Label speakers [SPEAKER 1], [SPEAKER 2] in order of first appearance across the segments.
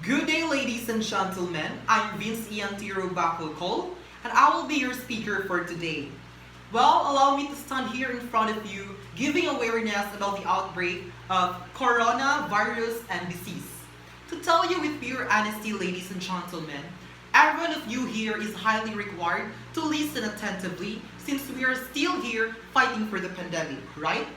[SPEAKER 1] Good day, ladies and gentlemen. I'm Vince Ian Tiro Bacolcol, and I will be your speaker for today. Well, allow me to stand here in front of you, giving awareness about the outbreak of coronavirus and disease. To tell you with pure honesty, ladies and gentlemen, every one of you here is highly required to listen attentively since we are still here fighting for the pandemic, right?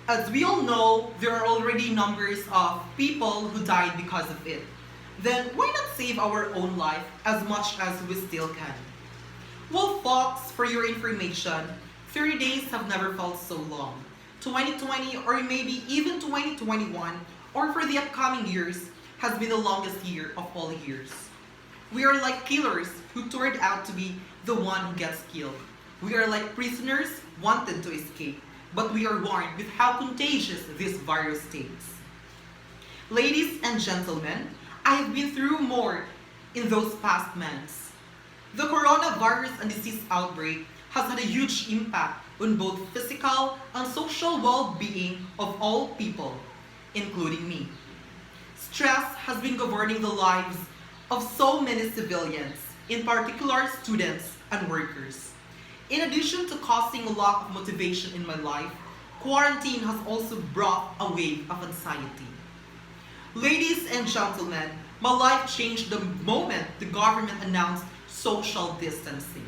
[SPEAKER 1] As we all know, there are already numbers of people who died because of it. Then why not save our own life as much as we still can? Well, folks, for your information, 30 days have never felt so long. 2020 or maybe even 2021 or for the upcoming years has been the longest year of all years. We are like killers who turned out to be the one who gets killed. We are like prisoners wanted to escape, but we are warned with how contagious this virus is. Ladies and gentlemen, I have been through more in those past months. The coronavirus and disease outbreak has had a huge impact on both physical and social well-being of all people, including me. Stress has been governing the lives of so many civilians, in particular students and workers. In addition to causing a lack of motivation in my life, quarantine has also brought a wave of anxiety. Ladies and gentlemen, my life changed the moment the government announced social distancing.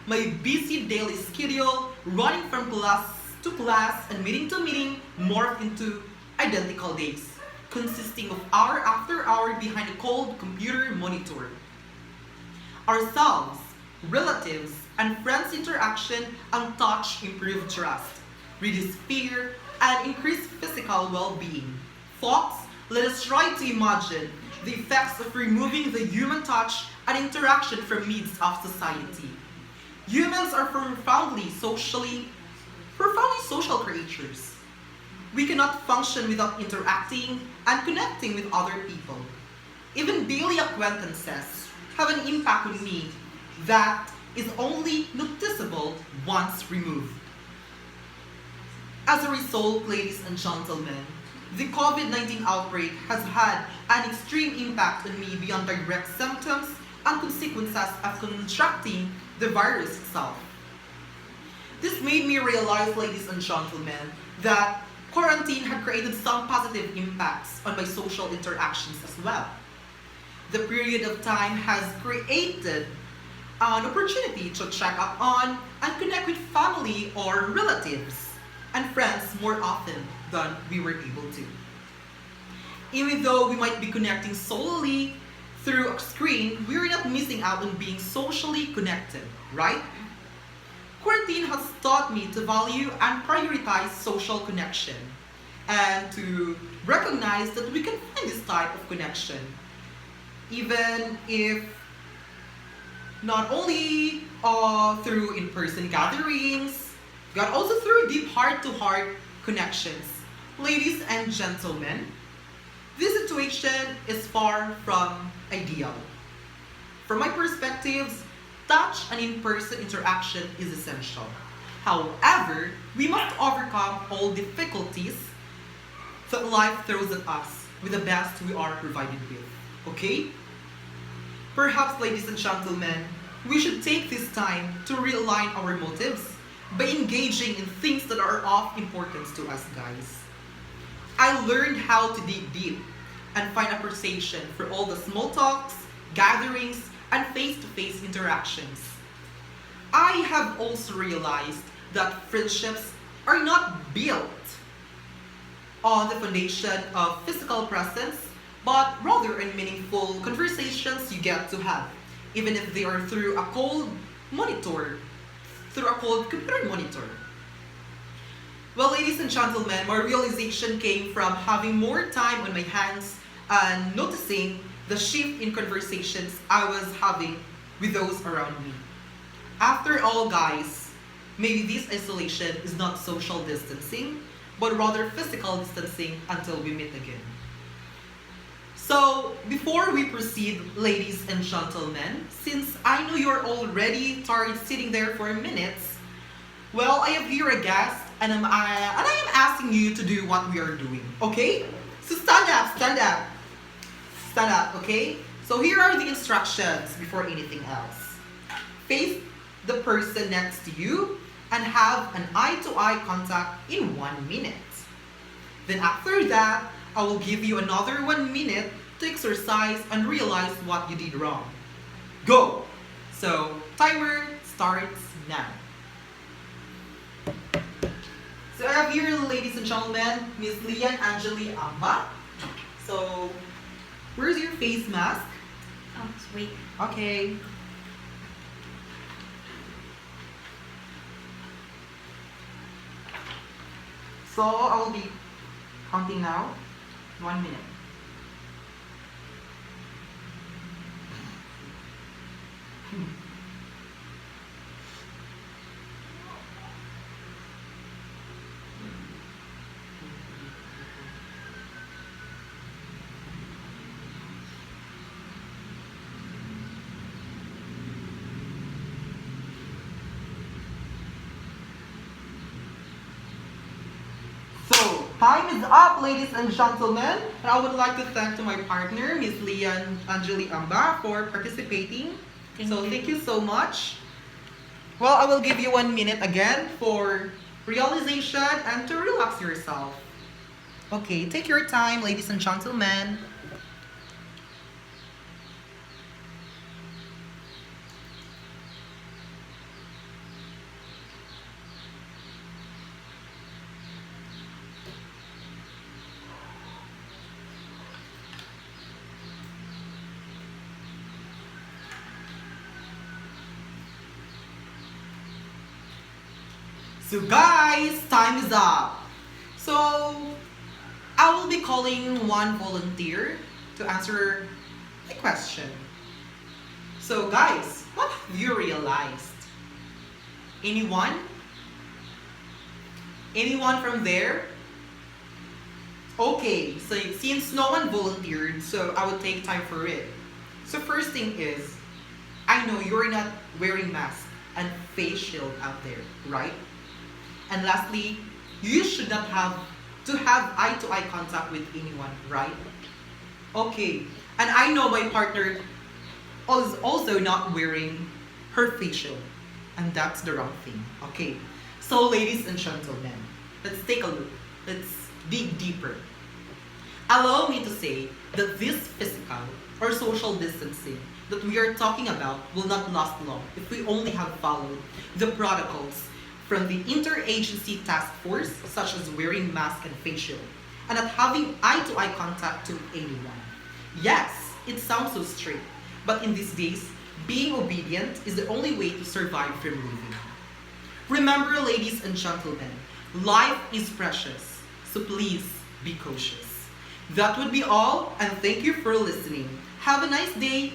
[SPEAKER 1] My busy daily schedule, running from class to class and meeting to meeting, morphed into identical days, consisting of hour after hour behind a cold computer monitor. Ourselves, relatives, and friends' interaction and touch improve trust, reduce fear, and increase physical well-being. Folks, let us try to imagine the effects of removing the human touch and interaction from midst of society. Humans are profoundly social creatures. We cannot function without interacting and connecting with other people. Even daily acquaintances have an impact on me that is only noticeable once removed. As a result, ladies and gentlemen, the COVID-19 outbreak has had an extreme impact on me beyond direct symptoms and consequences of contracting the virus itself. This made me realize, ladies and gentlemen, that quarantine had created some positive impacts on my social interactions as well. The period of time has created an opportunity to check up on and connect with family or relatives and friends more often than we were able to. Even though we might be connecting solely through a screen, we are not missing out on being socially connected, right? Quarantine has taught me to value and prioritize social connection and to recognize that we can find this type of connection even if not only through in-person gatherings, but also through deep heart-to-heart connections. Ladies and gentlemen, this situation is far from ideal. From my perspectives, touch and in-person interaction is essential. However, we must overcome all difficulties that life throws at us with the best we are provided with. Okay? Perhaps, ladies and gentlemen, we should take this time to realign our motives by engaging in things that are of importance to us, guys. I learned how to dig deep and find appreciation for all the small talks, gatherings, and face-to-face interactions. I have also realized that friendships are not built on the foundation of physical presence, but rather in meaningful conversations you get to have, even if they are through a cold computer monitor. Well, ladies and gentlemen, my realization came from having more time on my hands and noticing the shift in conversations I was having with those around me. After all, guys, maybe this isolation is not social distancing, but rather physical distancing until we meet again. So, before we proceed, ladies and gentlemen, since I know you're already tired sitting there for minutes, well, I have here a guest, and I am asking you to do what we are doing, okay? So stand up, stand up. stand up, okay? So here are the instructions before anything else. Face the person next to you and have an eye-to-eye contact in 1 minute. Then after that, I will give you another 1 minute to exercise and realize what you did wrong. Go! So, timer starts now. So I have here, ladies and gentlemen, Miss Lian Angeli Amba. So, where's your face mask?
[SPEAKER 2] Oh, sweet.
[SPEAKER 1] Okay. So, I will be counting now. 1 minute. So, time is up, ladies and gentlemen. And I would like to thank to my partner, Miss Lian Angeli Amba, for participating. Thank you so much. Well, I will give you 1 minute again for realization and to relax yourself. Okay, take your time, ladies and gentlemen. So guys, time is up. So I will be calling one volunteer to answer a question. So guys, what have you realized? Anyone? Anyone from there? Okay, so since no one volunteered, so I will take time for it. So first thing is, I know you're not wearing mask and face shield out there, right? And lastly, you should not have to have eye-to-eye contact with anyone, right? Okay, and I know my partner is also not wearing her face shield, and that's the wrong thing, okay? So ladies and gentlemen, let's take a look. Let's dig deeper. Allow me to say that this physical or social distancing that we are talking about will not last long if we only have followed the protocols from the interagency task force, such as wearing mask and face shield, and not having eye-to-eye contact to anyone. Yes, it sounds so strict, but in these days, being obedient is the only way to survive from living. Remember, ladies and gentlemen, life is precious, so please be cautious. That would be all, and thank you for listening. Have a nice day.